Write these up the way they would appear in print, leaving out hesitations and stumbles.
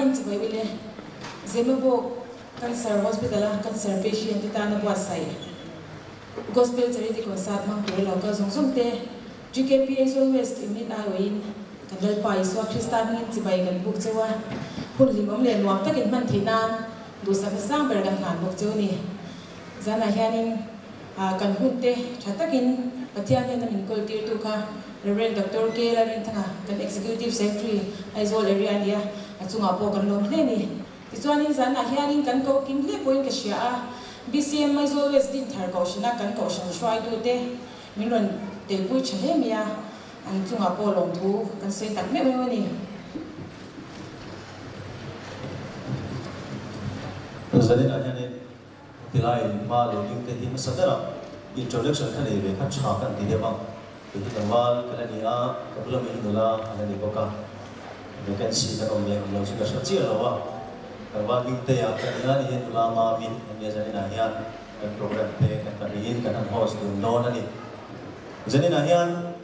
in to Bibele, Zemabo, Cancer Hospital, Cancer Patient, Titana Boasai. Gospel Charity Concert, Mantua, Locals on Sunday, GKP is always in it. I win. Kandal Pais, what Christian in Tibai and Booktoa, Pulimum and Waptak in Mantina, do some Samberg and Han Booktoni. Zana Hanin, Kanhunte, Chatakin, Patian and Kultir Tuka, Reverend Dr. Kayla Rintanga, the Executive Secretary, as well area, Atunga Pokan Long Lenny. This one is Zana Hanin, Kanko Kim Lepo Kashia, BCM is always did her caution, I can caution, try to day, Milan Del Puch Hemia, and Tunga Polong too, can say that maybe. Tilai mal looking to him Sadara introduction can be cut chalk and Tideba. The Wal, Kalania, Kabula Minula, and the Boka. You can see the only launching a Shatia. And what you take up Kalani, Lama, Min, and Yazanina Yan, and program take and Karin can host to Nonani. Zanina Yan,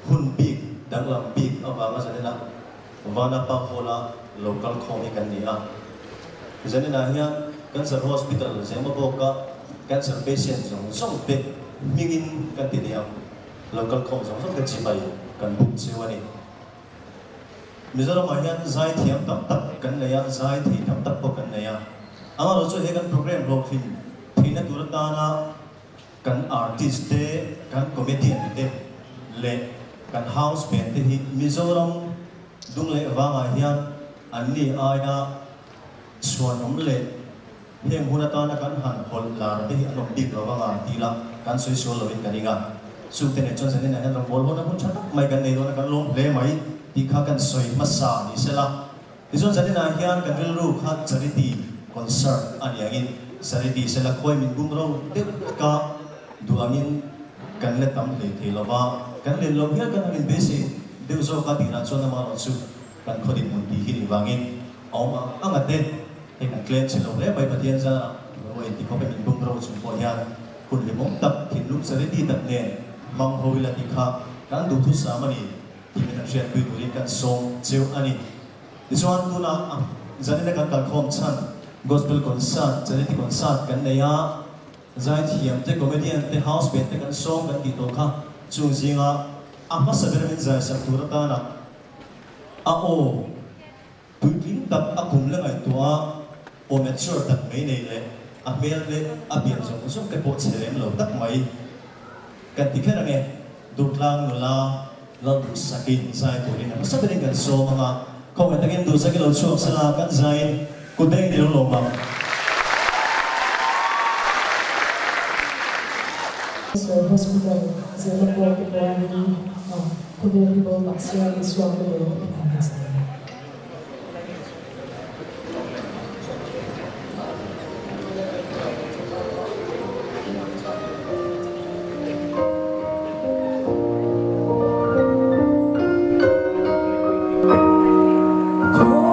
Hun Big, Danglam Big of Amazanina, Vana Pahola, local comic and Nia. Zanina Yan. Cancer Hospital, Zemaboka, cancer patients, some big, Mingin Cantinia, local comes of the Chibai, can book Siwani. Mizoram Mayan Zai Tiam Tap, Kanaya Zai Tiam Tap Pokanaya. I also have a program of him, Tina Duratana, can artist day, can comedian day, le, can house paint, Mizoram, Dungle Vamayan, and Ni Aya, Swan le. Him Hunatana can hand hold larvae and of big Ravanga, Tila, can say solo in Kaniga. Subtensions and in a hand of Volvona Hunchata, my Ganadona can long play my Tika can soy Massa, Isela. This one's an Ahian can will look at Charity concern and Yagin, Sarity, Sela Koi in Bumro, Deka, Duamin, can let them play Tilava, can let Lobia can have been busy, they was all cutting at Sonama or soup, can cut it on the hitting Wangin, Oma, Angate. Can claim to know by Patienza, when the company in Bumros in Poyan, could be mocked up, can look already that name, Mang Hovilatica, can do to Samani, even a share with Rican song, Jill Annie. This one, Tuna, Zanaka Home Son, Gospel Concert, Zaneti Concert, can they are Zaitium, the comedian, the house, bed, the song, and Titoka, Chuzinga, Ambassador Turatana. Oh, to think that a Kumla to or mature that may name a merely appears on some capots and that may get the caname, do clang la, love sakin, Zain, and something and so mama, comment again to second of Salak and Zain, good day, dear Loma. Hospital, Zelapo, Kubo, Maxia, is one of Oh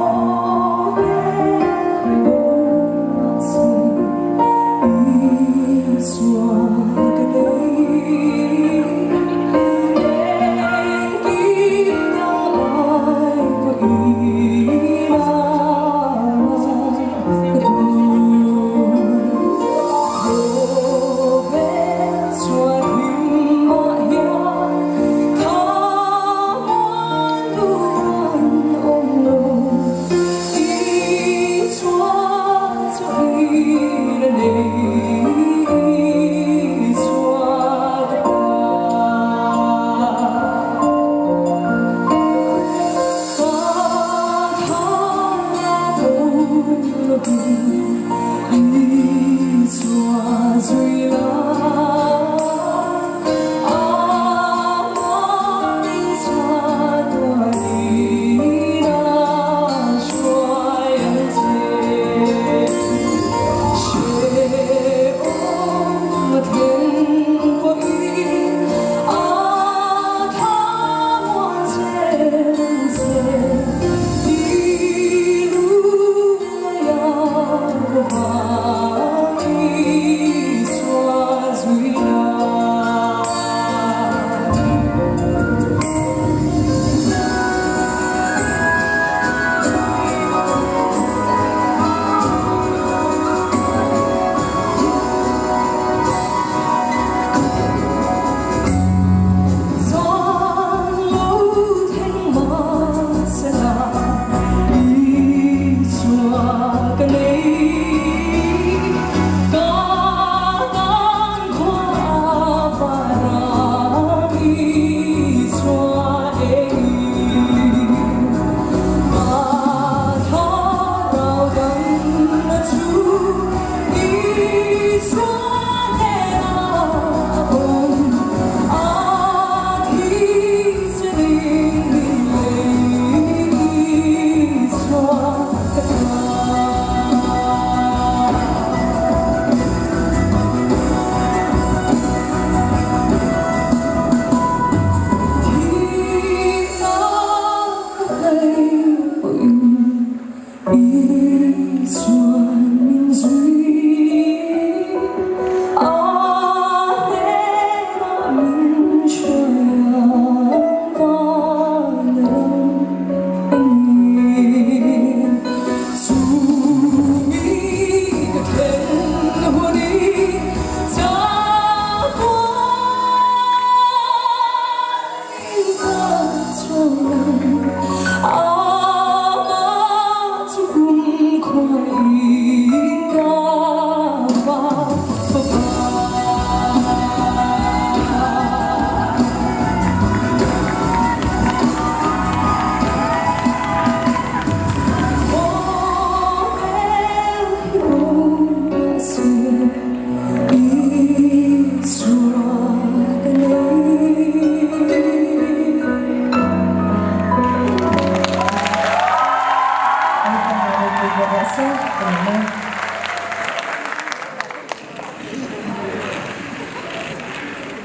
sẽ cảm ơn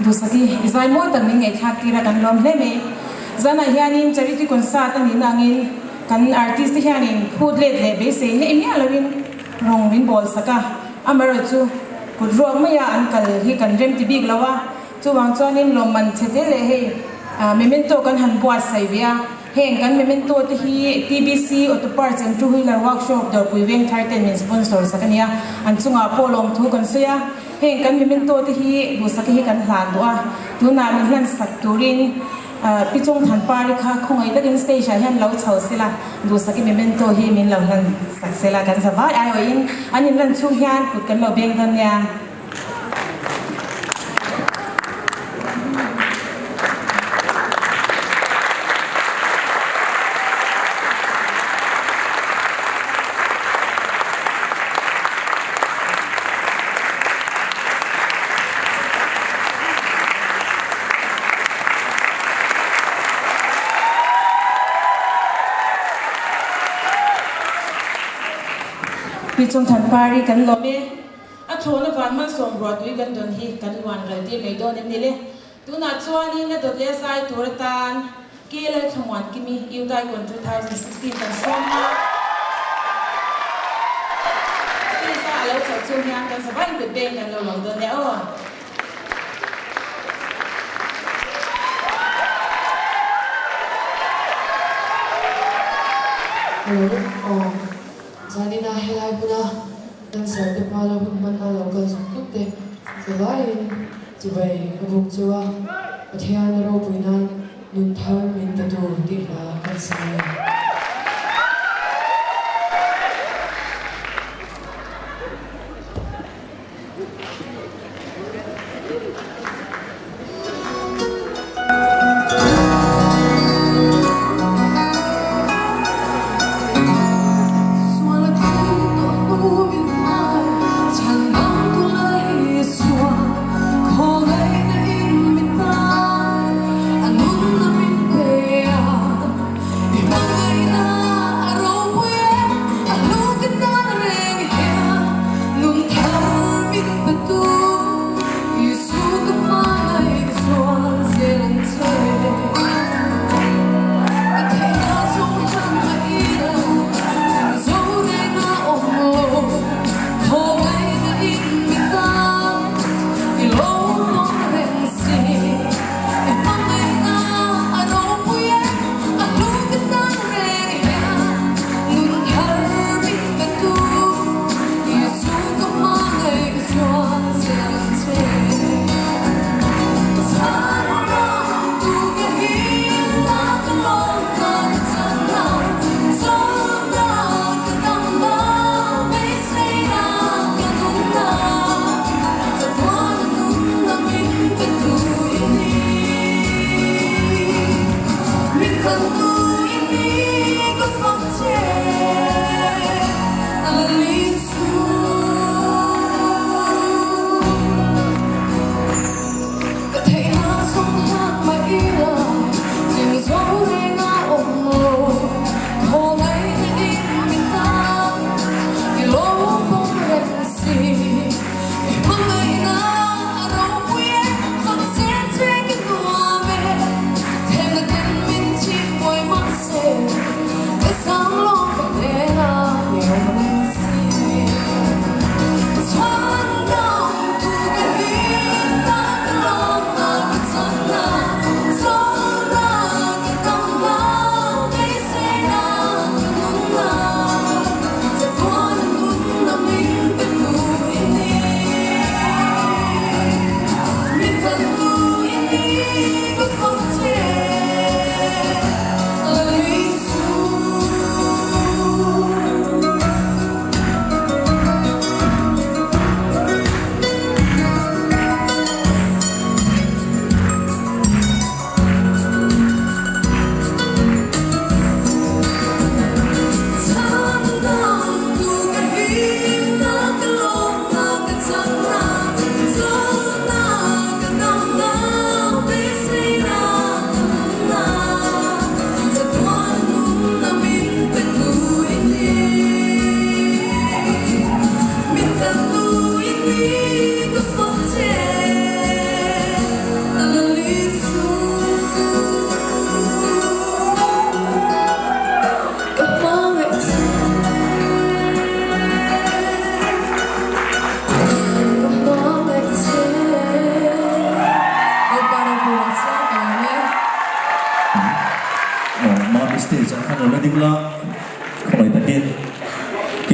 ดูสักทีใจมั่วตั้งนี้ไงทักทีละกันลมเล่ไหมจะน่าเฮียนินจะริที่คนซาตั้งนี้นางอินกันอาร์ติสต์เฮียนินพูดเล่เล่ไปเสียเนี่ยมีอะไรวินรองวินบอลสักอ่ะอเมริจูกุดรวงไม่ยาอันกัลฮีกันเริ่มที่บิ๊กแล้ววะจู่วางจอนินลมมันเฉดเลยให้เมมเมนโตกันหันบวชใส่เวียเฮงกันเมมเมนโตที่ TBC Auto Parts and Two Wheeler Workshop ดอกกุยเวงไทยเต็นมินสปอนเซอร์สักเนี่ยอันจุงอาโปลงทุกันเสียเฮงกันเมมเมนโตที่ดูสักที่กันหลานตัวดูนามิฮันสักตูรินพี่จงทันปาริค่ะคงไอ้ตักินสเตชันฮันเราเช่าสิละดูสักเมมเมนโตที่มินเราฮันสักสิละกันสบายไอ้วันนี้อันนี้นั่นช่วงฮันกุดกันเราเบียงกันเนี่ยพี่จงทันปารีกันลมเออัฐวนวันมันส่งรถด้วยกันโดนฮีกันวันเรดีไม่โดนนี่เลยดูนัดชวนนี่นะโดดเลี้ยสายตัวตานเกลือขมวนกิมียูได้ก่อน2016กันส่งมาที่ซาแล้วจะช่วยงานกันสบายเป็นเบงกันเราลองโดนแล้วJadi na helai puna dan serta pala pun mana lokal sukuk te selain jibai kabuk jua patihan ro puinan nunthar min tatu dikla kan saya Hãy subscribe cho kênh Ghiền Mì Gõ để không bỏ lỡ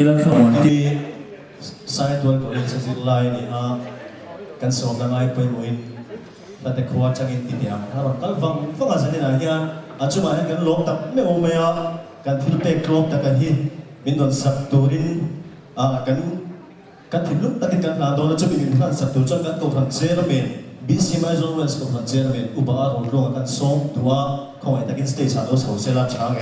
Kailan sa mga di side wall ko sa zilay ni kan som na ngay po mo in pati kuha changin titiang harap kalbang fangasan nila yan at sumahin kan lom tak may umaya kan tilpek lom tak kan hi mindon sakturin kan tiluk takin kan nado na chubigin kan saktur chan kan ko kan chairman BC Major West ko kan chairman uba rolong kan som dua kong ay takin stage sa dos hosela chang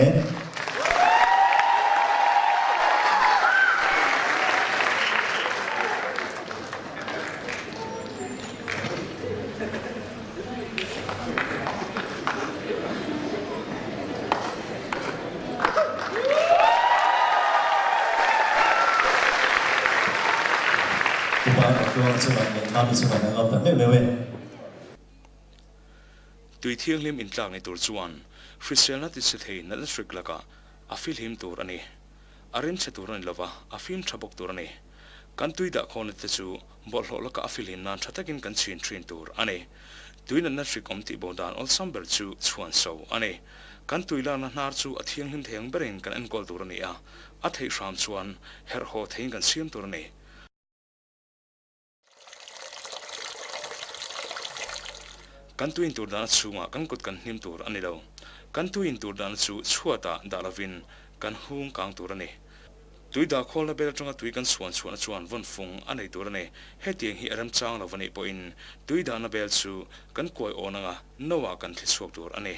Tui thiang lim in tlang ni tur chuan Christian na ti se thei na strik laka a fil him tur ani arim che tur ani lova a film thabok tur ani kan tui da khon te chu bol hlo laka a fil him nan thatakin kan chin trin tur ani tui na strik om ti bodan ol samber chu chuan so ani kan tui la na nar chu a thiang lim theng berin kan an kol tur ani a thei ram chuan her ho thein kan siam tur ani kan tuin tur dan chunga kan kut kan hnim tur ani lo kan tuin tur dan chu chuata dalavin kan hung kang tur ani tui da khol na bel tanga tui kan chuan von fung anei tur ani hetiang hi aram chang lovani po in tui da na bel chu kan koi onanga nowa kan thisuak tur ani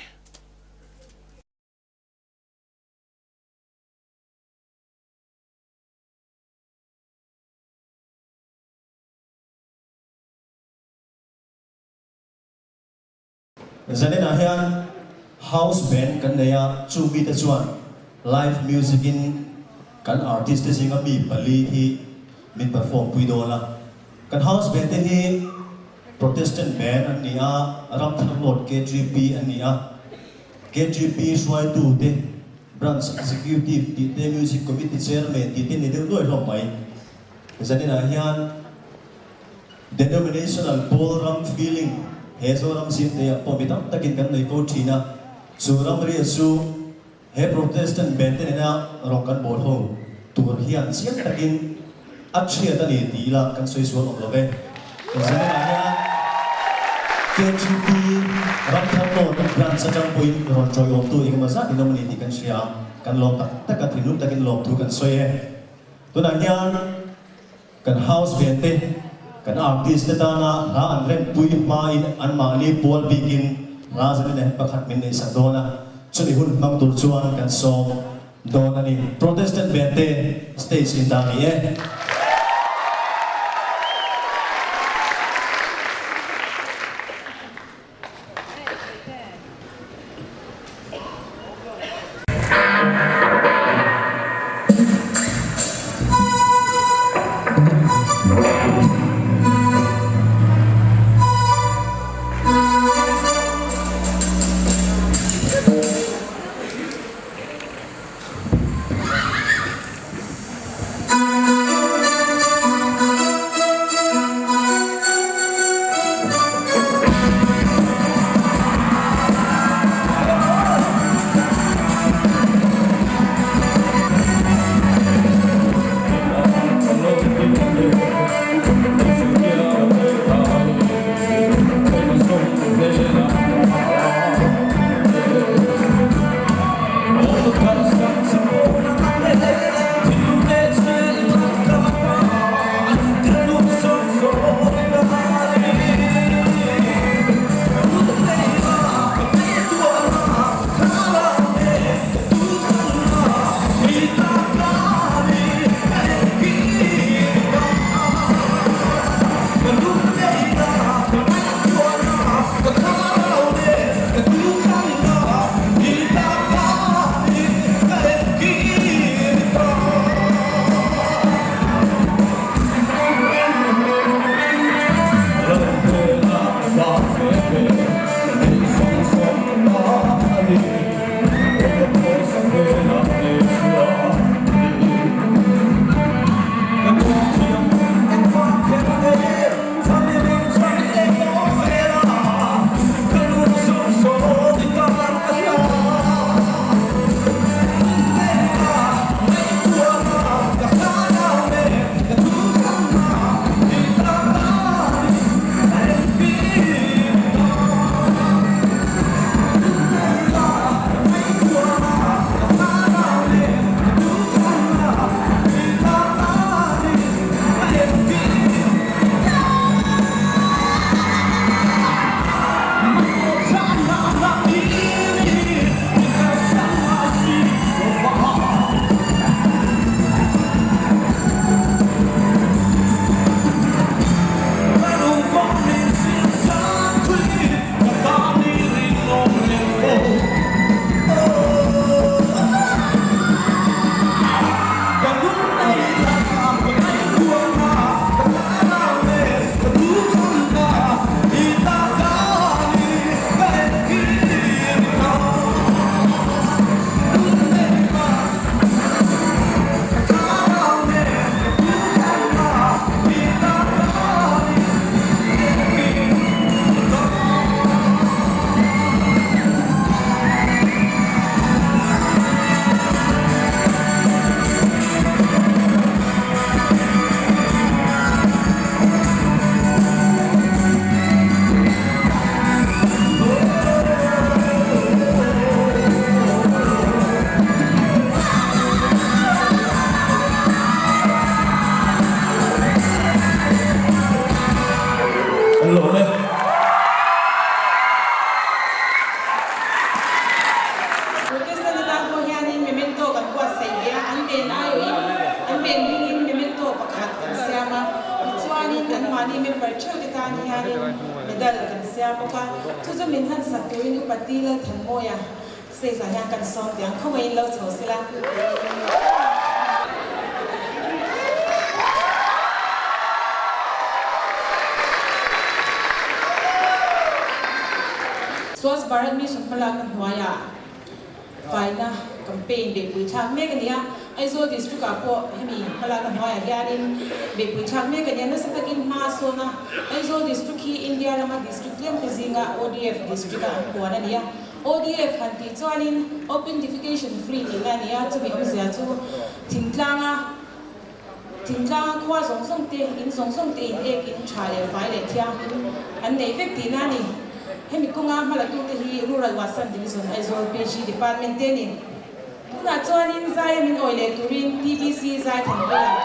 Zanin ahian house band kan naya chumi ta chuan live music in kan artist te singa mi pali hi min perform pui dola kan house band te hi protestant band an nia ram thamlot KGP an nia KGP swai tu te branch executive ti te music committee chairman ti te ni de loi hlom mai zanin ahian denominational ballroom feeling Hezoram sim te pomitam takin kan nei ko thina suram ri su he protestant band na rokan bol ho tur hian siam takin achia ta ni tila kan soi suan oblove zana ya KGP rakhan no kan sajam point ron choi om tu ing masa denominate kan sia kan lom tak ka thinum takin lom tu kan soi he tu na hian kan house band te kan artist ta na ra an rem pui ma in an ma ni pol bikin ra zan ne pakhat min nei sa dona chuni hun mang tur chuan kan song dona ni protestant band te stage in dami mani member cheu te ta ni hani medal kan sia mo ka chu chu min han sak tu in pati la than mo ya se sa yang kan som tiang không ai lo chho sila Swaz Bharat Mission Palak Nwaya Faina campaign be pui chak me kania aizo district apo hemi Palak Nwaya hianin be pui chak me kania na satakin ma so na aizo district hi India rama district lem pezinga ODF district a ko na nia ODF hanti chuanin open defecation free ni na nia chu mi omzia chu thingtlanga khwa song song te in song song te in ek in chale fai le thia an nei vek ti na ni hemi kunga malatu te hi rural wasan division aizo PG department te ni tuna chuanin zai min oile turin TBC zai than pe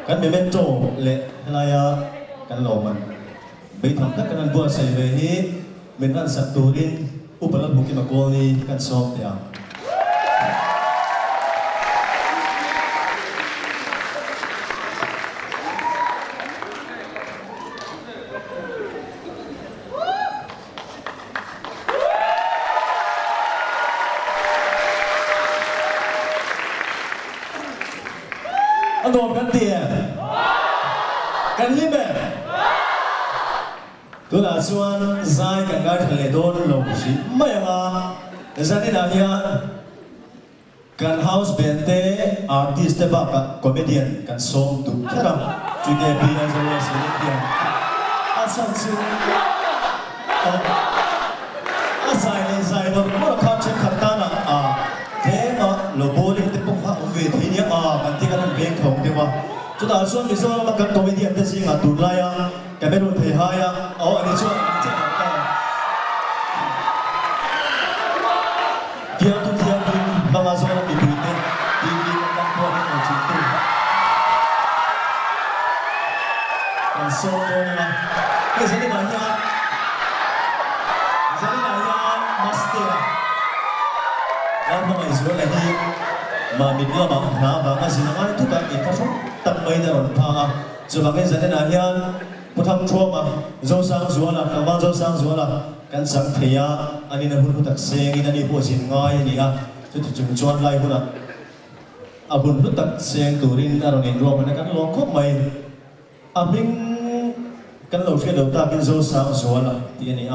kan memento le helaya kan loman bei tham tak kan bua sai ve hi min an sak turin upalat buki makoni kan som tia Andom kan tia kan lime tu la chuan zai kan ga thale don lo shi mai nga zani na hian kan house band te artist te ba ka comedian kan song tu thara chu ke bi na zo se dia a san chu a zai no mo ka che khata na a te ma lo bowling te pong ha ve thi ni a kan ti kan veng thong te wa chu da chuan mi zo ma kan comedian te singa tu la ya Cameron thầy hai anh chưa kia tu kia tu bằng azon là bị tụt đi đi đang qua cái chuyện tu còn số thôi mà cái gì này nhá master làm bằng cái số này đi mà mình lo bằng nào bằng cái gì nó nói tất cả những cái số tập mấy giờ rồi thà rồi bằng cái gì này nháผู้ทำชั่วมาโจสังจวนละกำลังโจสังจวนละกันสังเทียอันนี้นะหุ่นผู้ตักเสียงอันนี้ผู้ชินง่ายนี่ฮะจุดจุดจวนไล่หุ่นอ่ะหุ่นผู้ตักเสียงตัวรินอารมณ์รวมกันกันลองคบใหม่บิงกันเราเชื่อเดาตาเป็นโจสังจวนละที่นี่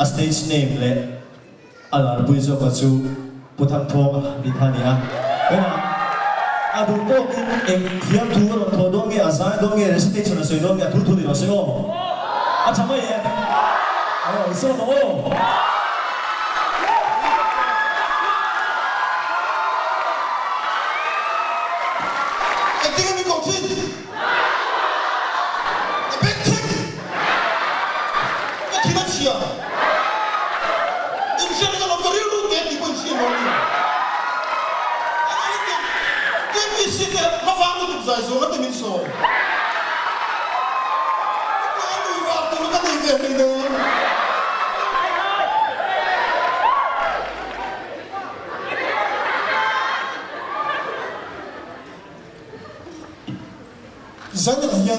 stage name เลยอะไรบุญโจกัจูผู้ทำชั่วดิท่านี่ฮะaduh kok yang tuh orang tua dong ya saya dong ya resite cina saya dong ya tuh di nasi lo macam apa ya ayo iso mau tinggal di kopi betul kita siap insya Allah kalau lu kayak di kunci mau Sita, ma famo tu sai so, ma te mi so. Quando io fatto lo che devi fare? Zanya hanya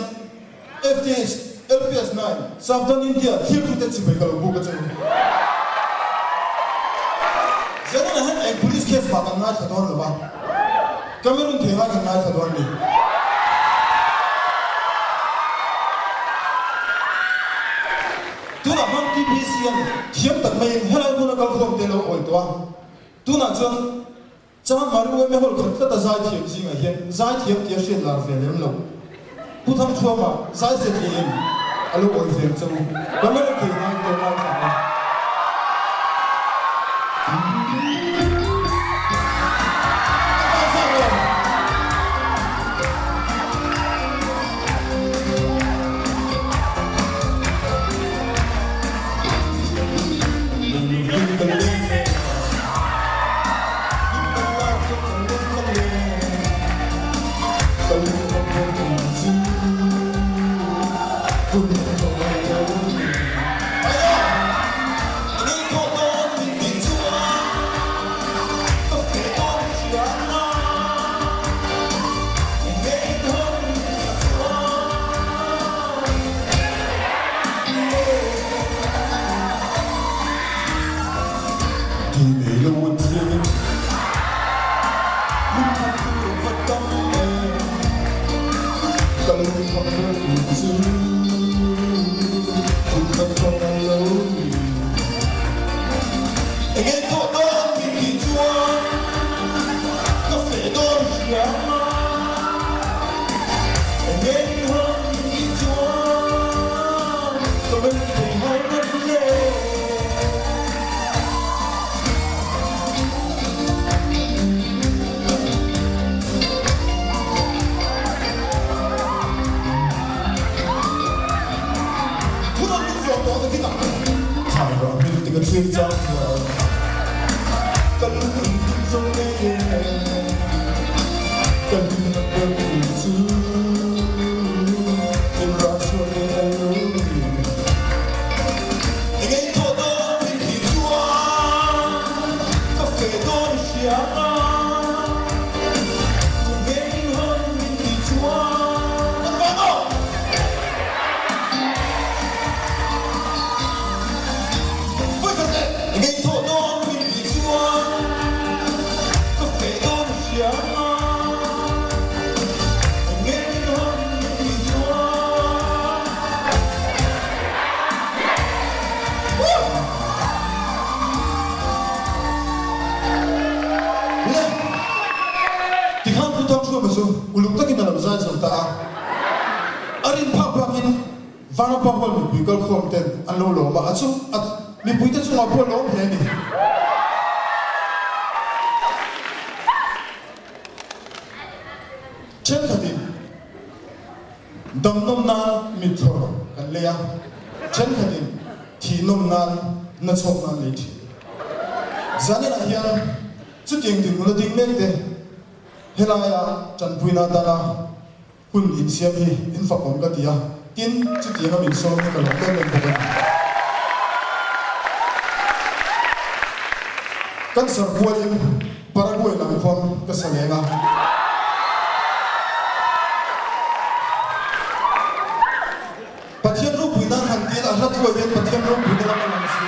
FTS, LPS9, Southern India, here to the Tibet kalau buka tu. Zanya hanya police case patang nak satu orang lepas. Cameron thầy hai gần nay thật đoan đi. Tu nào mang TPCN thiếm tận mày hay là muốn câu không tên lâu ổn toan. Tu nào chăng chăng mà ruồi mấy hồn khẩn tất giải thiếm gì ngay hiện giải thiếm tiệt xuyên là về lên lâu. Tu thằng chua mà giải sẽ thiếm alo ổn thiếm châu. Cameron thầy hai gần nay thật đoan. ulung takin dalam zai sota arin phak phangin vana pahol mi bikal khom ten anlo lo ma achu mi puite chu ma pho lo he ni chen khatin dam nom na mi thor kan leya chen khatin thi nom na na chok na le thi zani na hian chu ting ting lo ding mek te helaya chan puina dana hun in siam hi in fakon ka tia tin chu ti ha min so ni ka lo ten len boka kan sar buain paraguay lam khom ka sanenga pathian ru puina han tin a hlat ko yen pathian ru puina lam si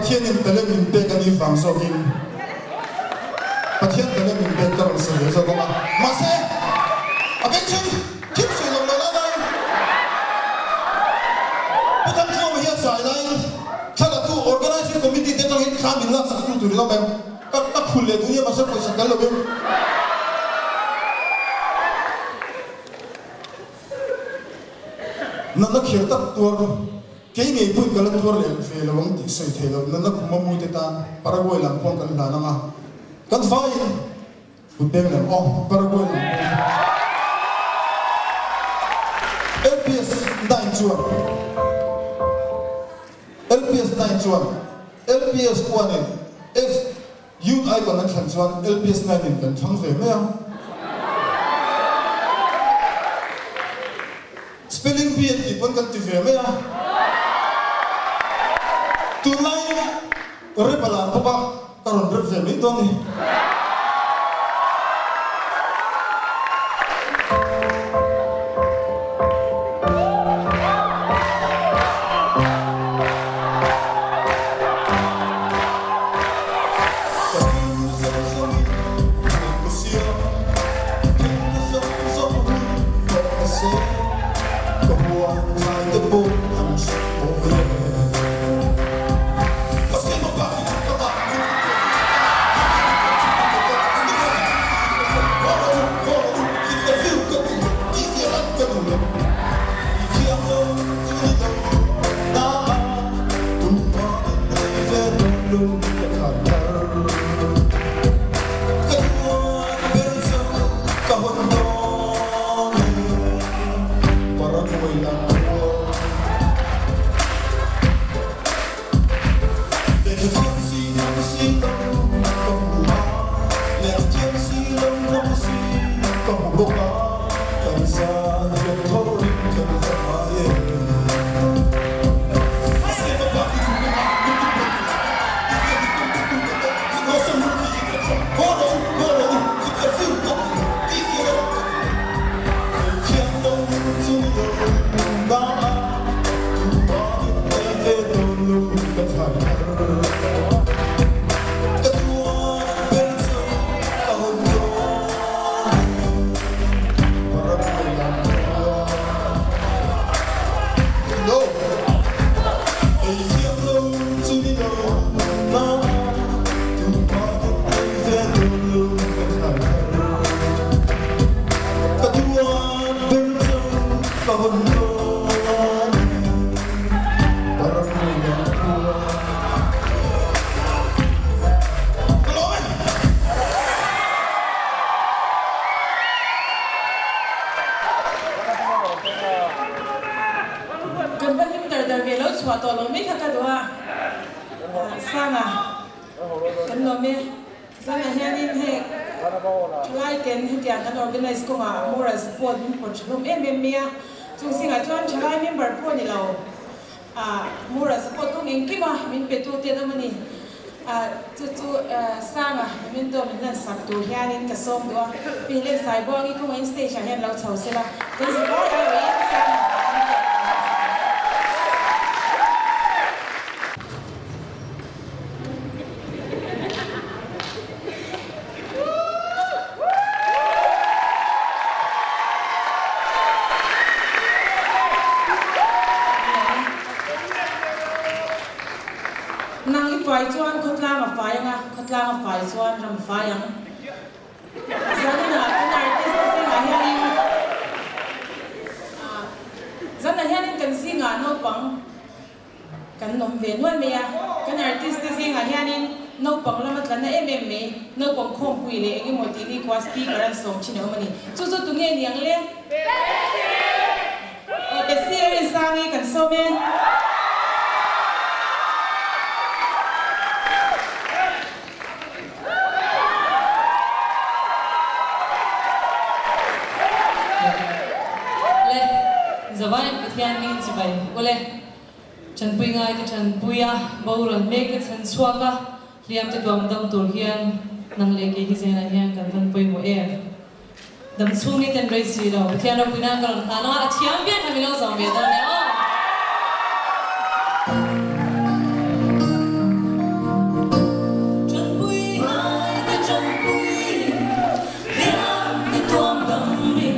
pathian in telem in te kan ifang so kin pathian telem in te tar so so ko ma se aben chim chip se lo la dai putam so ma hian sai dai thala tu organizing committee te tang in kham in la sa tu lo mem ka phul le dunia ma sa ko sa kal lo mem na na khir tak tur cái ngày pun kalau tuar le fe lo wang ti sai thelo na na kuma mu te tan paraguay lang pon kan la na ma kan fai bu beng le paraguay lang LPS 91 LPS 91 LPS 1 if youth icon an chan chuan LPS 9 kan thang ve me spelling bee ti pon kan ti ve me tunai repalan papa taron berfemi toni kan van him dar ve lo chwa to lo me kha ka dwa sanga kan lo me zana hianin he thlai ten he tiang kan organize ko nga moral support min por chlum mea chung singa chuan thlai member po ni lo moral support ko ngeng ki ma min pe tu te da mani chu sanga min do min nan sak tu hianin ka som do pi le sai bo ngi ko in station hian lo chho se la kan si bo ai we sanga phải chuan khot la ma fai nga khot la ma fai chuan ram fai ang zana na kan artist se nga hian zana hian kan si nga no pang kan nom ve nuan me ya kan artist se nga hian no pang lama kan na me no pang khom pui le ngi mo ti ni kwa speaker an song chine mani chu chu tu nge niang le the series sang kan so me zawai pathian ni chibai ole chan pui ngai te chan puya bauron me ke chan chuaka liam te dom dam tur hian nang le ke hi zena hian kan van pui mo e dam chung ni ten rei si lo pathian ro puina kan ta na a thiam bian ha mi lo zong be da ne o chan pui ngai te chan pui liam te dom dam ni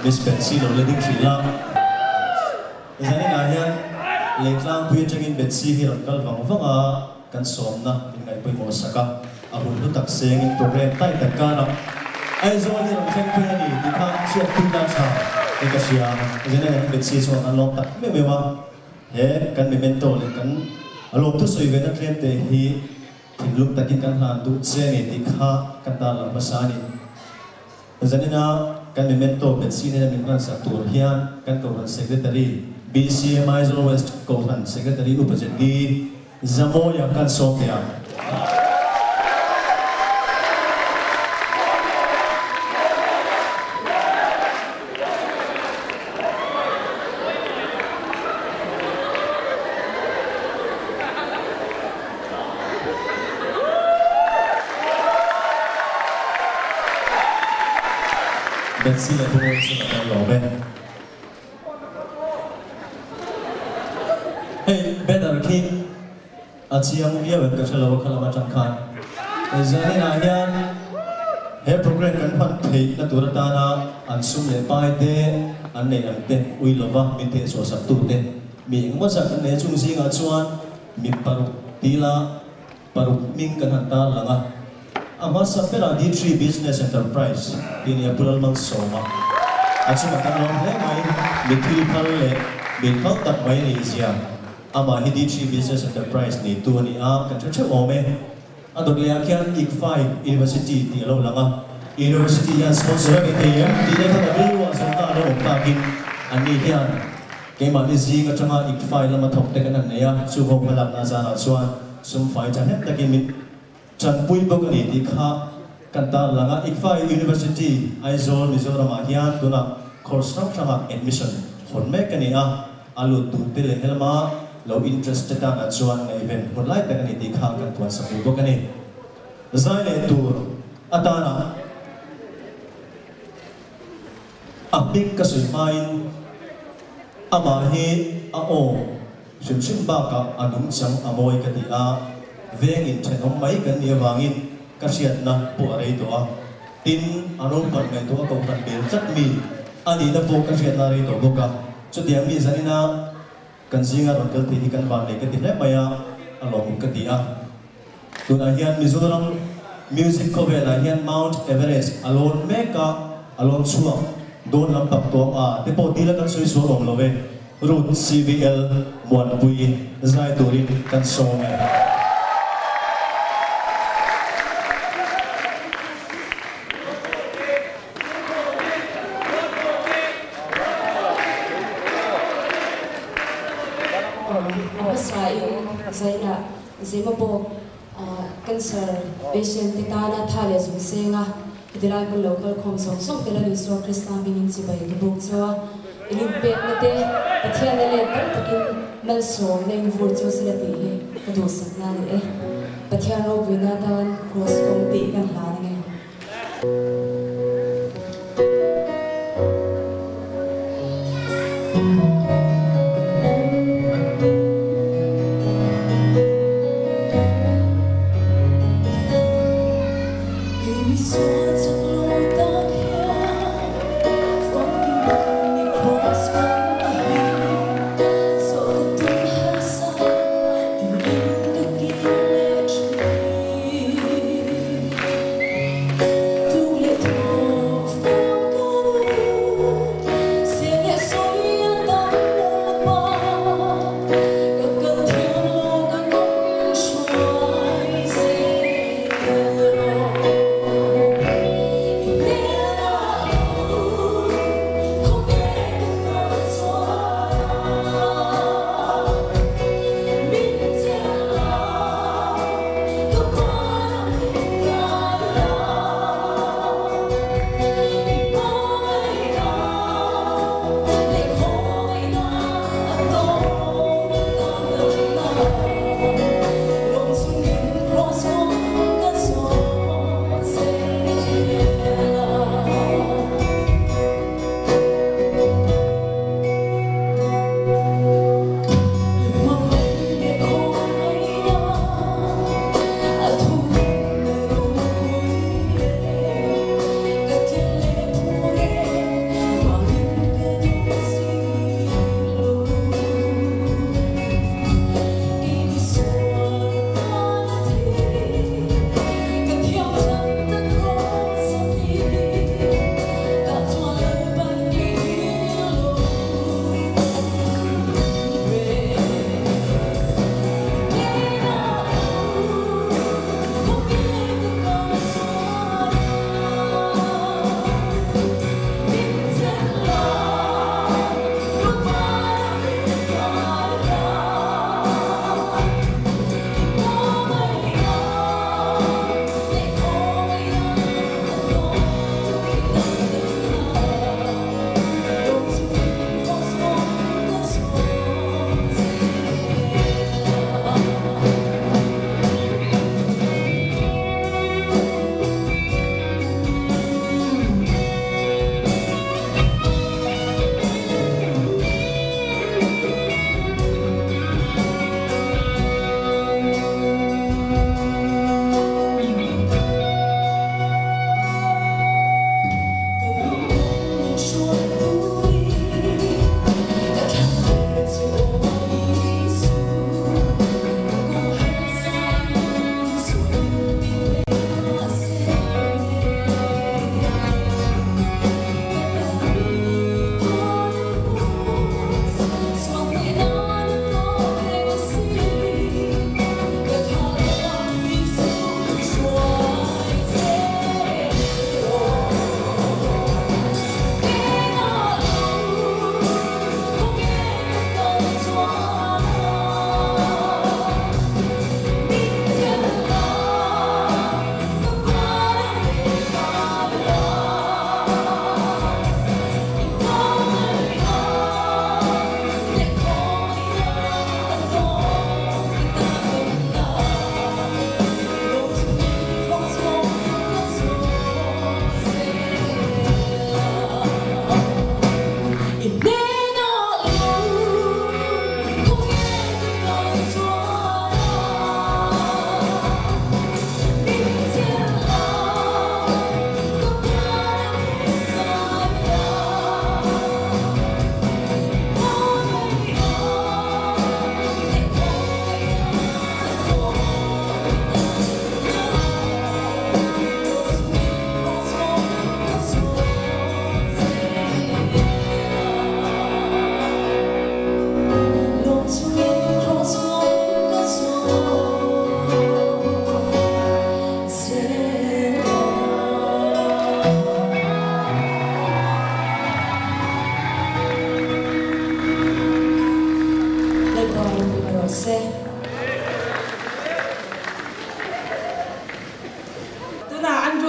Miss Betsy lo leading Sila. Zani na hian leklang pui changin Betsy hi rakal wang kan som na in ngai pui mo saka ahun lu tak seng in program tai tak kana ai zo ni ram chen pui ni di khang sia tu na cha e ka sia zani na Betsy so an long tak me wa he kan memento le kan alom tu soi ve na klem te hi thing luk takin kan han tu che ni di kha kan ta la masani zani na kan memento Betsy ne min kan sa tur hian kan ko secretary BCMI Zone West Kohan Secretary Upajati Zamo yang kan Sofia. Betsy là cô sẽ là lò bên. Hey, better king. Aciam dia berkesalahan kalau macam kan. Jadi nahian, he program kan pan thei na turatana ansum le pai te anne ante ui lova minte so sabtu te. Mi ngma sa kan ne chung sing achuan mi paru tila paru ming kan hanta langa. Ama sa pera D3 Business Enterprise ini apulal mang soma. Achu makan long le mai mi thil phal le mi phal tak mai ni sia. Ama hi D3 Business Enterprise ni tu ni kan chacha ome adok le akian ICFI University ti lo langa university yan sponsor ke te ti le ka da lu so ta lo ta kin ani hian ke ma ni zi nga changa ICFI lama thok te kan ne ya chu ho malak na za na chuan sum fai chan het takin mit chan pui bok ni ti kha kan ta langa ICFI University Aizol Mizoram hian tuna course changa admission hon me kan a alu tu te le helma lo interested na chuan na event hon lai tak ani ti kha kan tuan sa pu bok ani zai le tur atana apik ka sui main ama hi a o sim sim ba ka anum chang amoi ka ti a vengin thenom mai kan ni wangin ka siat na pu arei to a tin anom kan ngai to ko kan bel chat mi ani na po ka siat na rei to boka chu tiang mi zanina kan zinga ron kal ti kan ban le ka ti le maya along ka ti a tuna hian Mizoram music cover la hian Mount Everest alone meka alone chuang don lam tak to a te po ti la kan soi so rom love route CVL mon pui zai turin kan so me Zaina Zimabo cancer patient titana thale zungsenga idilai ko local komsong song tela liswa kristan binin sibai lubuk chawa inin pet nate pathian le takin malso neng vurcho silati le adu sakna le pathian ro bina dan cross kom ti kan la nge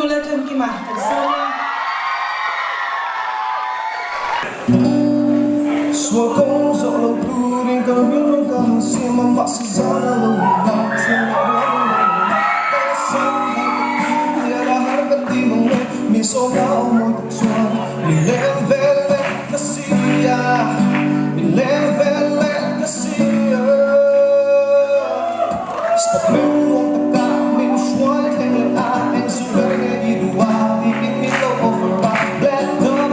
le kan ki ma kan sa Sua con gió lâu turing cả những cả sia mà bác sĩ ra đã lâu năm trên cái sáng hay cái đã hát cái tim mong lên mi số gạo môi tóc xoan mình lên về lên cái sia mình lên về lên cái sia stop mình uống tất cả mình xoay thành lên anh suy nghĩ nghe đi đùa đi đi lâu over back let them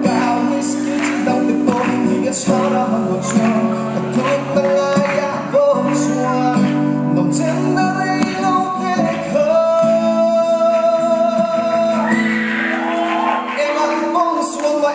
cả whiskey chỉ đau từ tôi nghĩ sao đã mang một chuông thật thương ta lại đã vô chuông nồng trên đây lâu thế khơi em ăn bông xuông và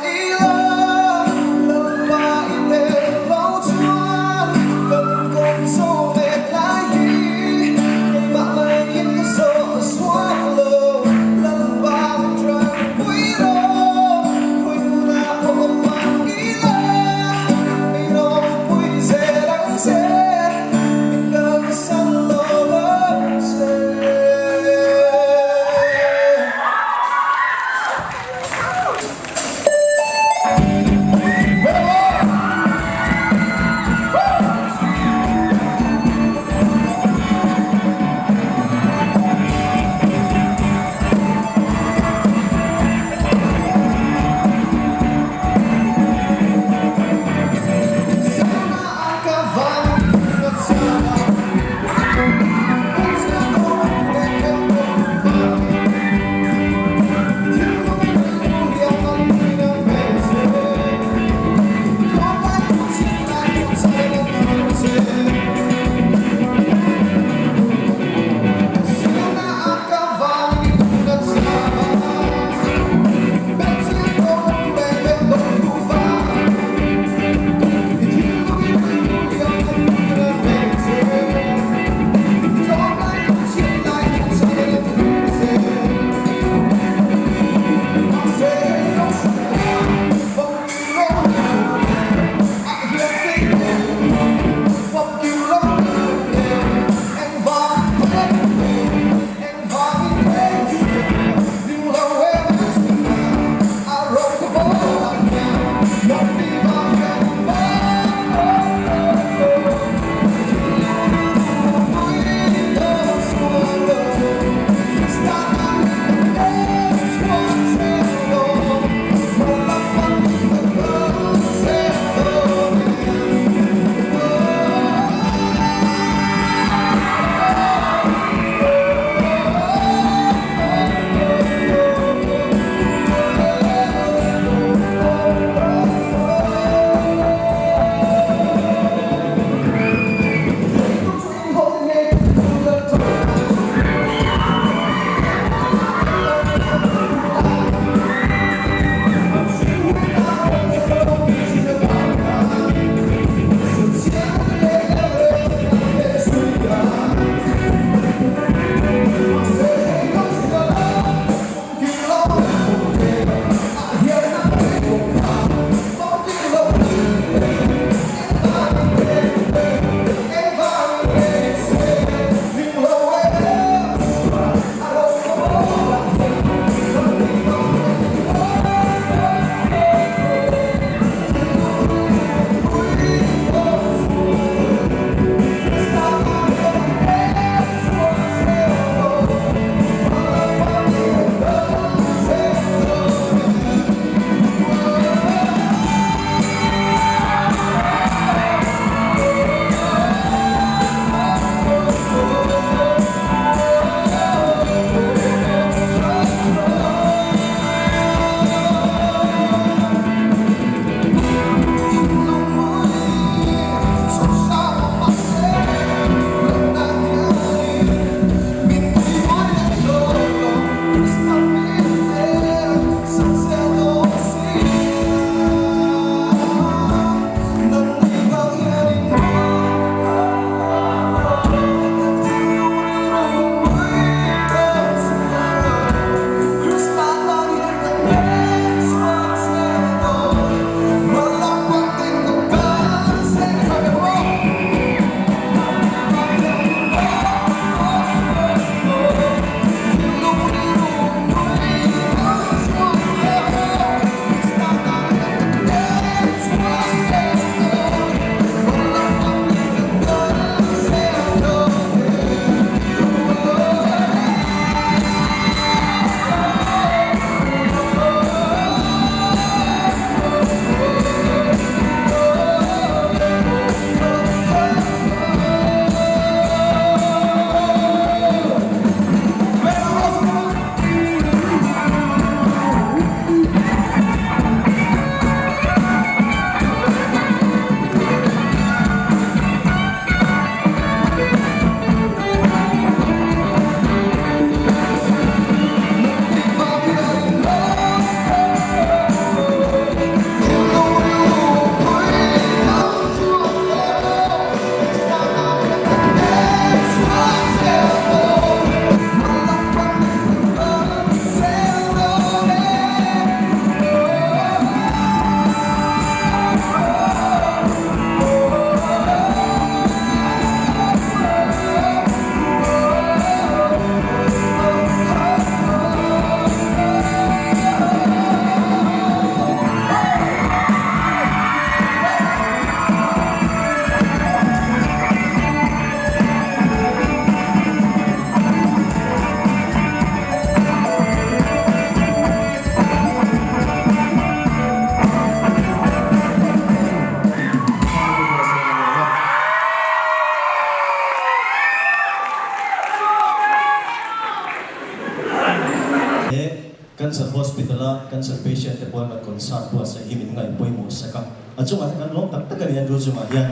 cancer hospital cancer patient te pon kan concert buat sa himin ngai poi mo saka achunga kan long tak tak kan ru chunga hian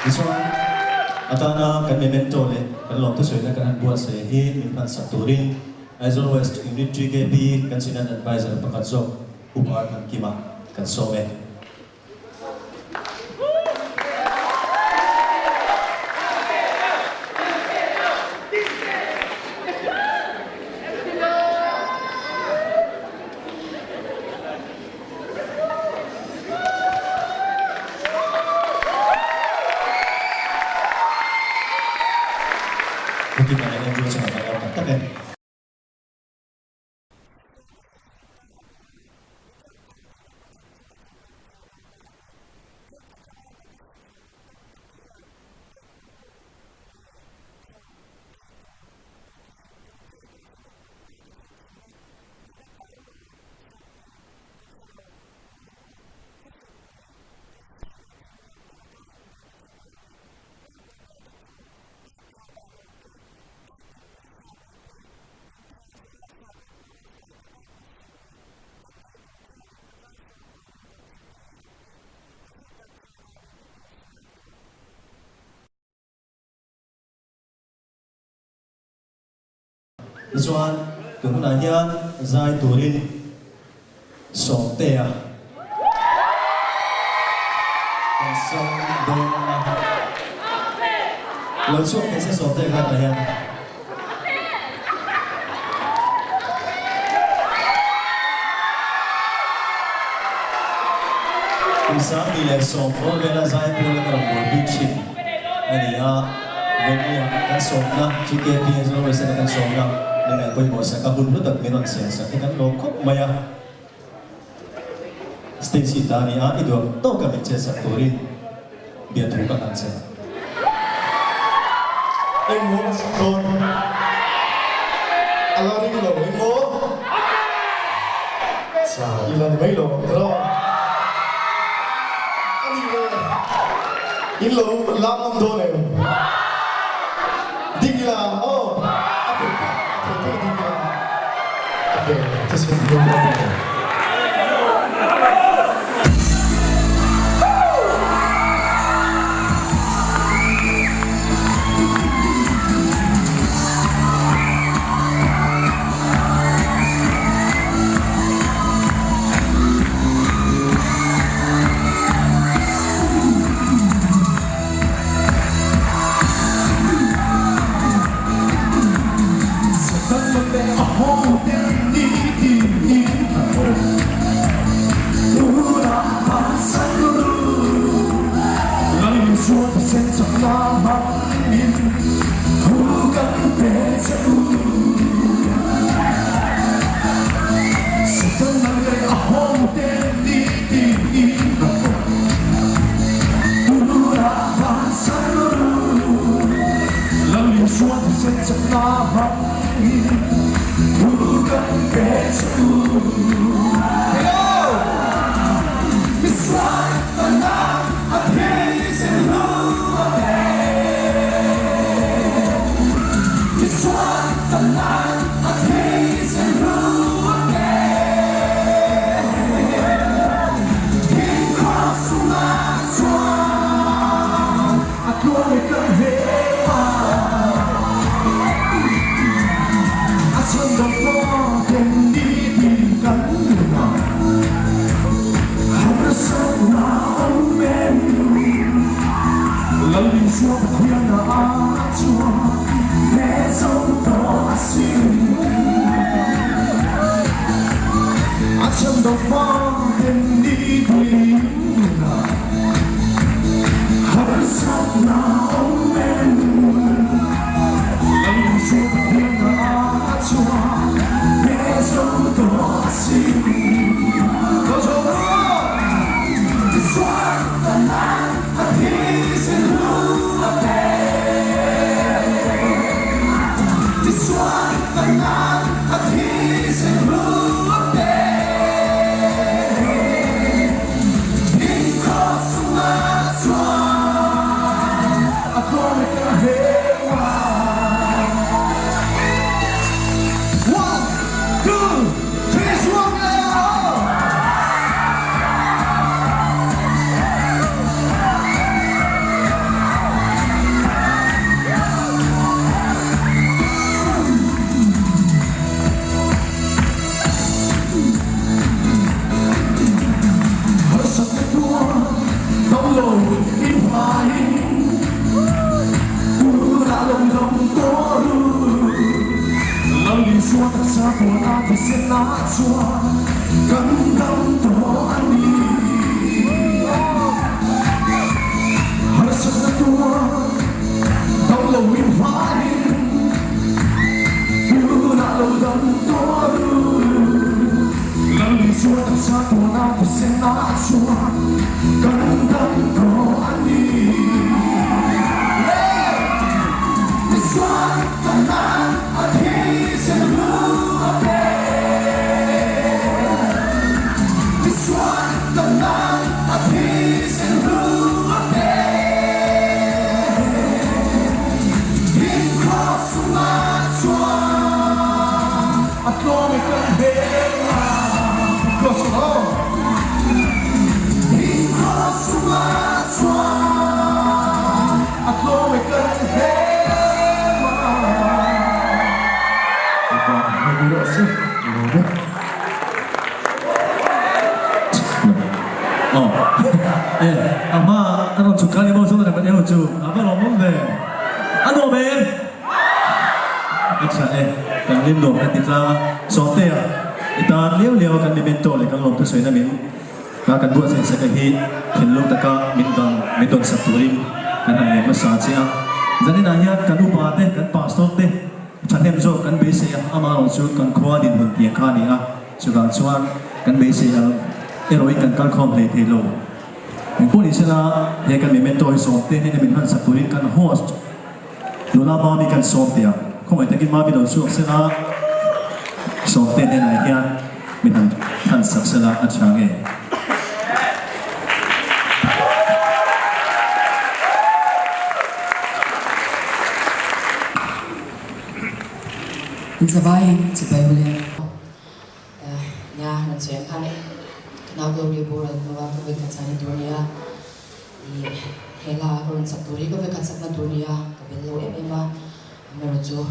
this one atana kan memento le kan long to soina kan buat sa hi min pan saturin Aizawl West Unit 3KB kan sinan advisor pakatso upar kan kima kan some bagaimana yang juga sangat katakan this one kemudian zai turin sotea song don lo chuak ke se sotea ka ta hian isa ni le song ko vela zai ko le ka mo bi chi ani ya venia kan song na chu ke pi zo we se kan song na dengan poi mo sa kahun lu tak menon sensa ikan lokok maya Stacy tani ido to ka meche sa torin biar tu ka ansa Mo don alari lo mo sa ilan mai lo ro ani le in lo lam do ne digila oh okay just go I na kasi na chua gandang to ani harasok na tua tao lawin vain yu na lawdang to lang chua sa to na kasi na chua gandang to ani this one a piece in the blue of this one a piece in the blue of in cross my swan a comic and bella cross all in cross my swan a comic and bella 아마 나는 주간이 모습을 한번 해보죠. 아마 너무 돼. 안 오면. अच्छा kan lim lo kan titla sote ya ita liu kan memento le kan lo tu soina min ka kan buat sa ka hi thinlo taka mindang meton sapturin kan an le masa chia jani na ya kan upa te kan pastor te chanem jo kan be se ama ro chu kan khwa din hun tia kha ni a chugang chuan kan be se eroi kan kan khom le the lo poli sela he kan memento hi sote ni min han sapturin kan host Lula ba mi kan sote ya không phải cái mà bị đầu xuống sẽ là số tiền này này kia mình thành sắc sẽ là ăn sáng ấy Giờ bài chỉ bài luôn nhà là chuyện khác nào đâu đi bộ rồi nó có việc cả trái dunia thì hay là còn sắp tới có việc cả sắp tới dunia có bên lối em mà meron jo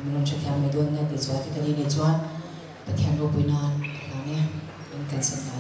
meron siya kaya may doon na di suat kita ni juan patihan ro puinan kane in kansan na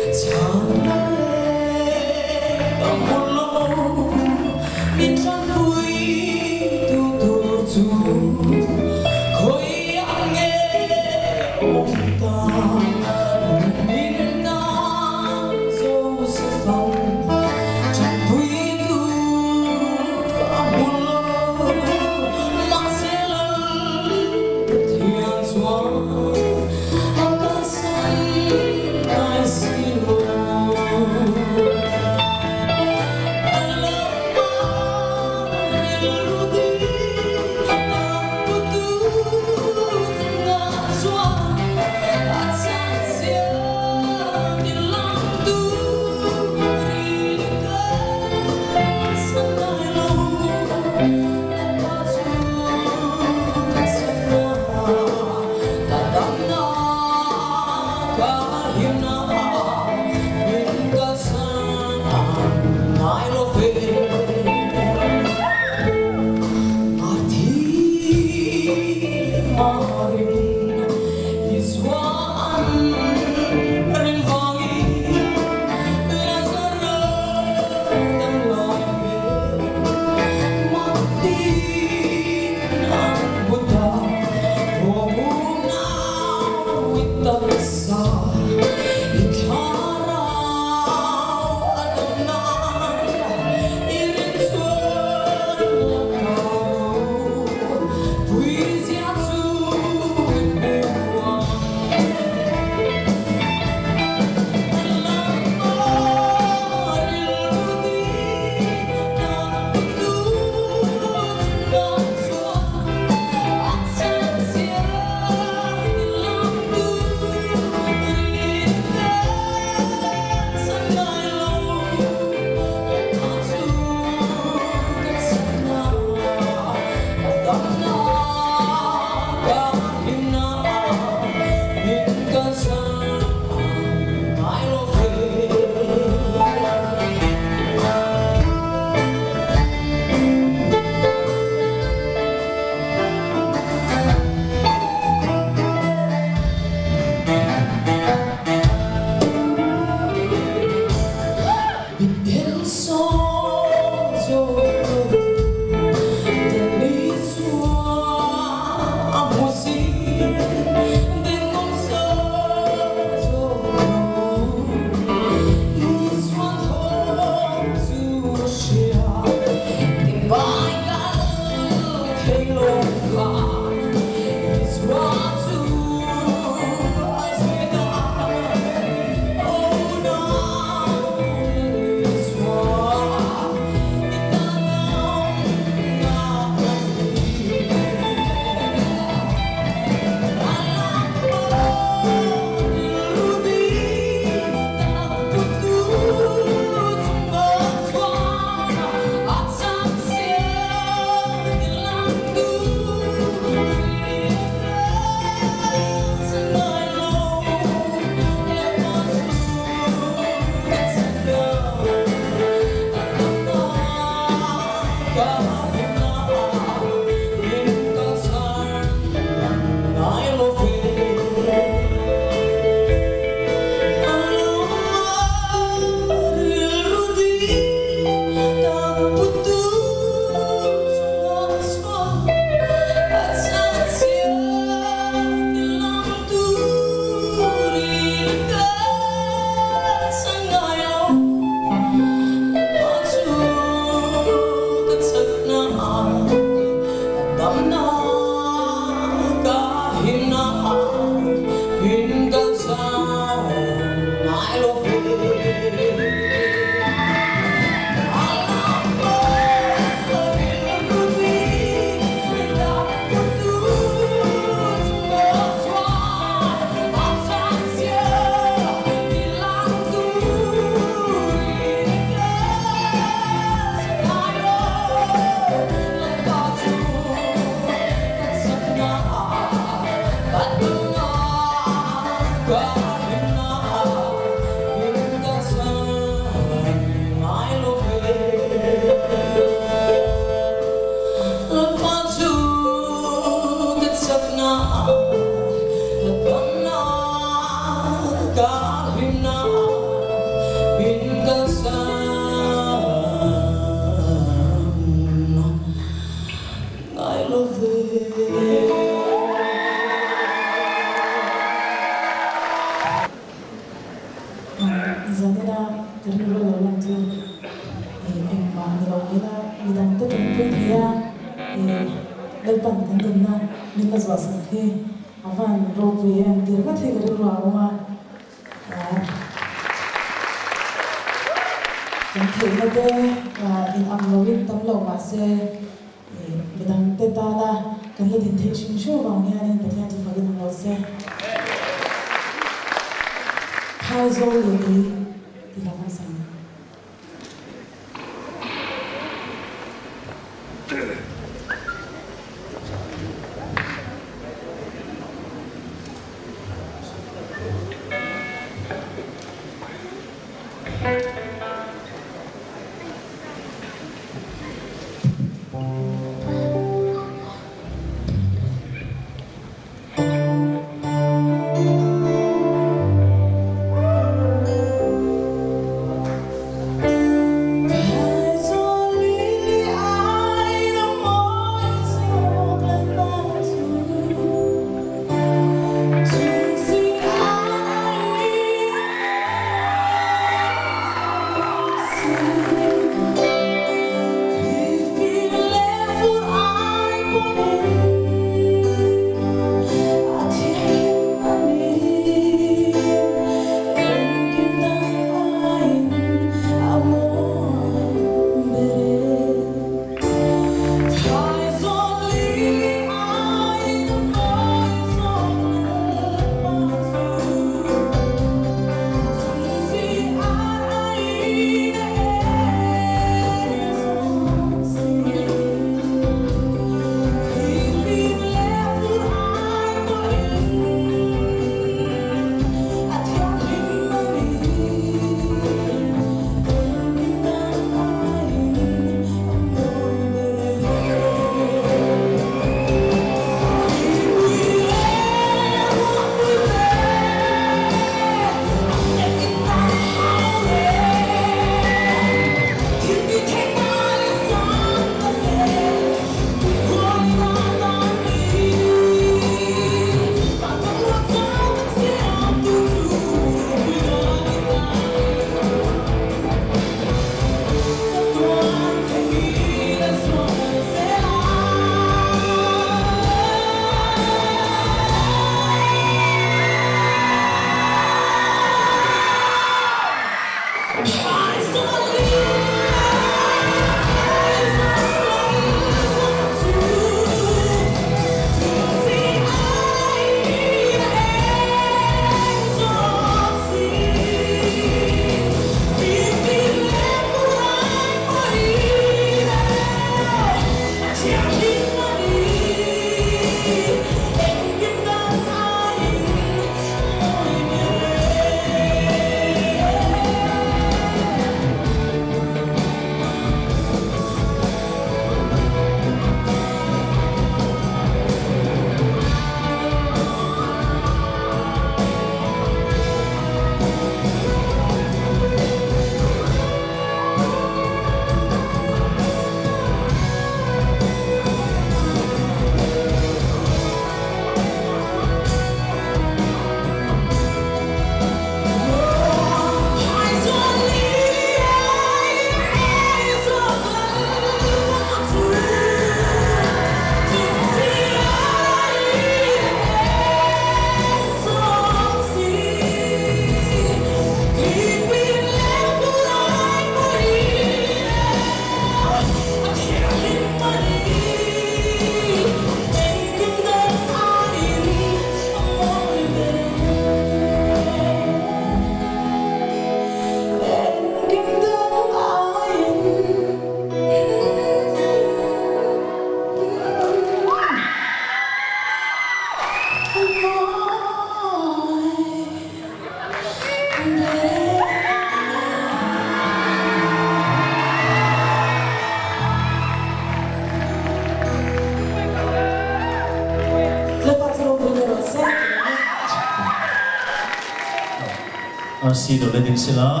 RC đồ lên đình sila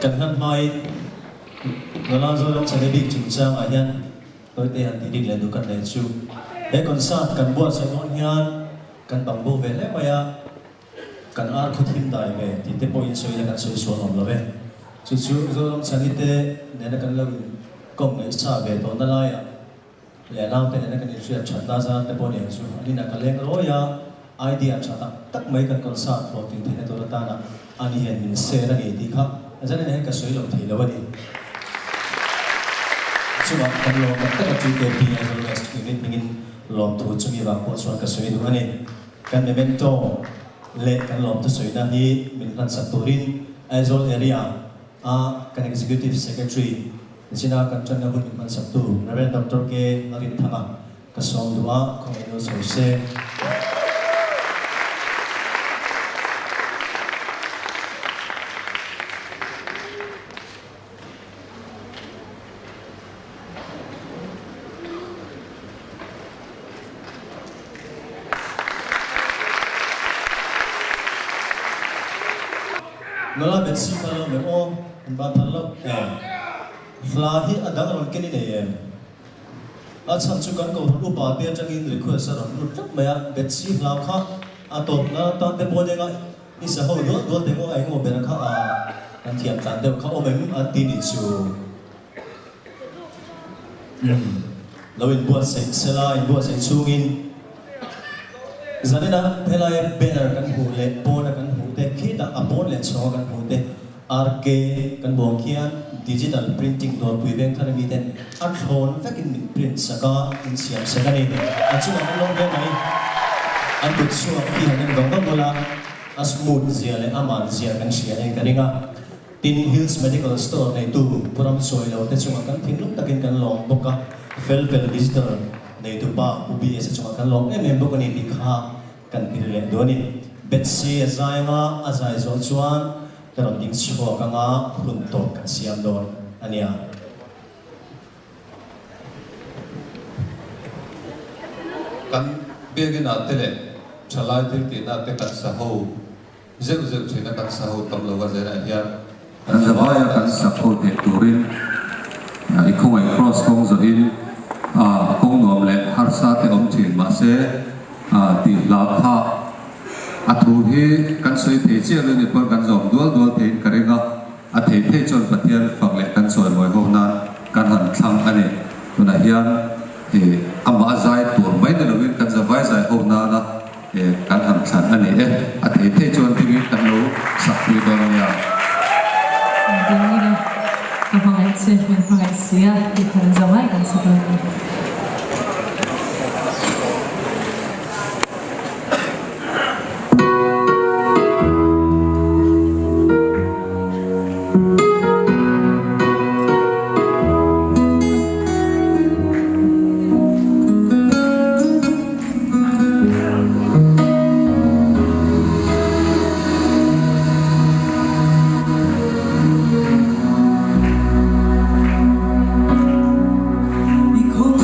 cần hân mai nó lao rồi trong cái định chỉnh trang ở nhân tôi đây hẳn thì định là đủ cần này chú đấy còn sao cần buat sẽ ngon hiền cần bằng bộ về đấy mà ya cần ar khut him đại về thì tiếp point soi là cần soi số lòng là về chú rồi trong sáng thế nên là cần làm công nghệ xa về đó là lại lẽ nào thế nên là cần suy chọn ta ra tiếp point chú anh là cần lên rồi ya idea chọn tất mấy cần con sao rồi thì thế này tôi ta là anh hiền mình sẽ ra nghề đi khác cho nên là cái soi lòng thì là vậy chú bạn cần lòng tất cả chúng tôi thì anh là unit mình lòng thu chung như vậy có số cái soi đúng anh cần memento lệ cần lòng thu soi na hi mình cần sát turin Azol area kan executive secretary sina kan chana hun man sabtu Reverend Dr. K Narin Thanga kasom dua khongeno sose Nola bensi kalau memang batalap flahi ada orang kini ni Asan cukan kau lupa dia jangan request orang lupa maya bensi flah kah atau na tak tempoh jangan isa hau dua tempoh aing mau berak nanti am tanda kau memang anti ni cu lawin buat selain buat sungin Jadi na pelai banner kan hule, pon kan hule, kita apon le semua kan hule, RK kan bongkian digital printing dor puibeng kan miten, athon fakin print saka insiam saka ni, acu ang long dia mai, anut suap kian ang dong bola, asmud ziale aman zia kan sia ang karinga, Tin Hills Medical Store na itu puram soy law, te cuma kan tinluk takin kan long boka, fel digital. Nei tu pa UBS cuma kan long member ko ni dikha kan pilih doni betsi azaiga azai zon chuan karon ding chho ka nga hunto kan siam don ania kan biagin atele chalai til tina te kan saho zeu china kan saho tam lo wa zera hian kan zawaya kan saho te turin ikhoi cross kong zo in công nom lệ har sa te om chin ma se ti la pha athu hi kan soi the che le ni por kan zom dual the karenga a the chon pathian phak le kan soi moi ho na kan han thang ani tuna hian ama zai tur mai de lovin kan zawai zai ho na na kan han than ani a the chon ti kan lo sakri do ya Pangaice, pangaicia, di kan zawai kan sebenarnya. Because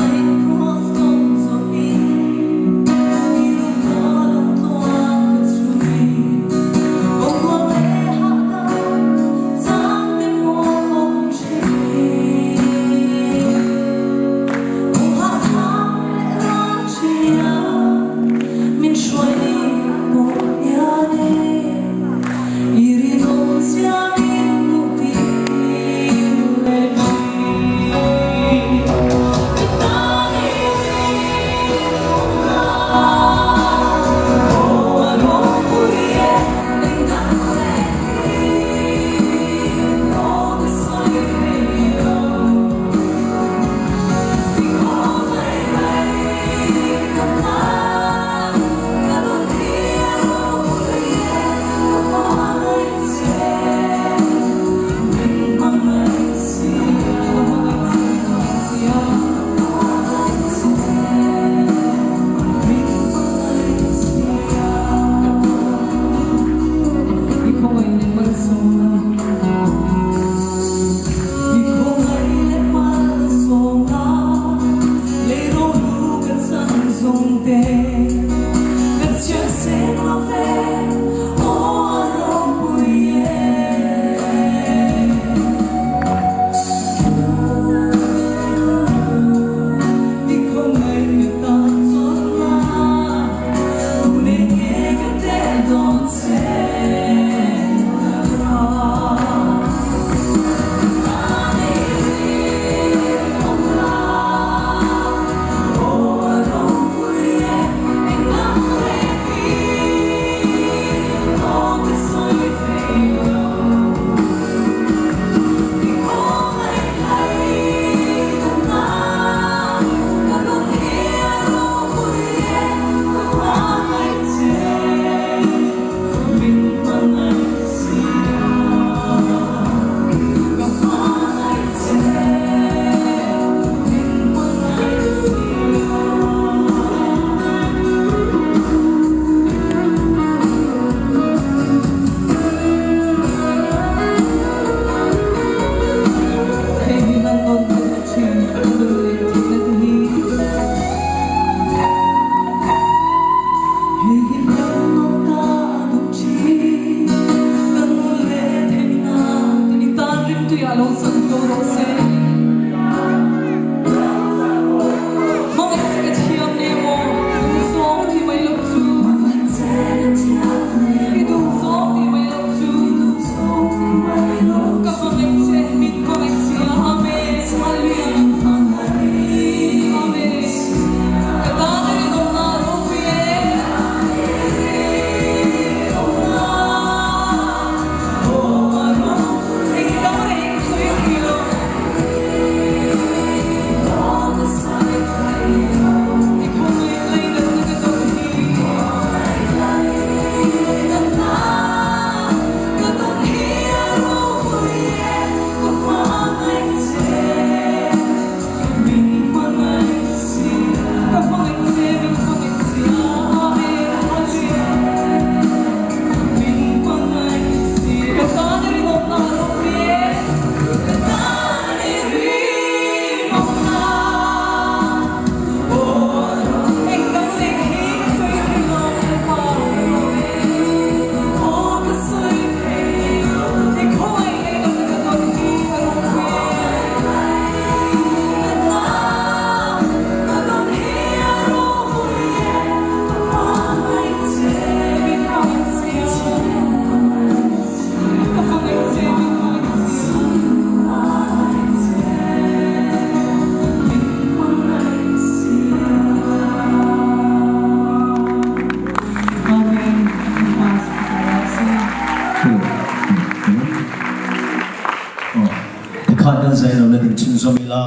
zomila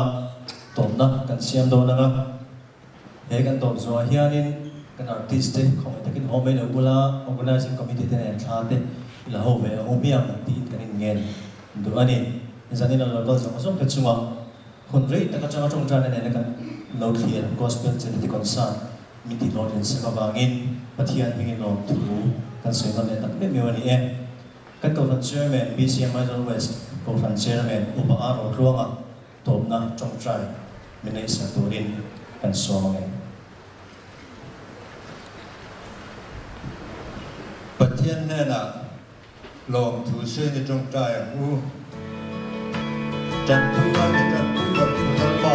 topna kan siam do na nga he kan top zo hianin kan artist te khong takin home no bula organizing committee te ne thate ila ho ve ho miam ti kan ngel do ani zanina local zo so pe chunga hun rei ta ka changa chong tran ne kan no clear gospel charity concern miti lodin se bangin pathian bingin no tu kan soi man ne tak me mewani e kan ko chairman BCM Middle West ko fan chairman upa aro ruanga topna chong trai minai sa turin kan so nge pathian ne na lom thu se ni trong trai u chan tu na ni chan tu ba ba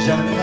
jan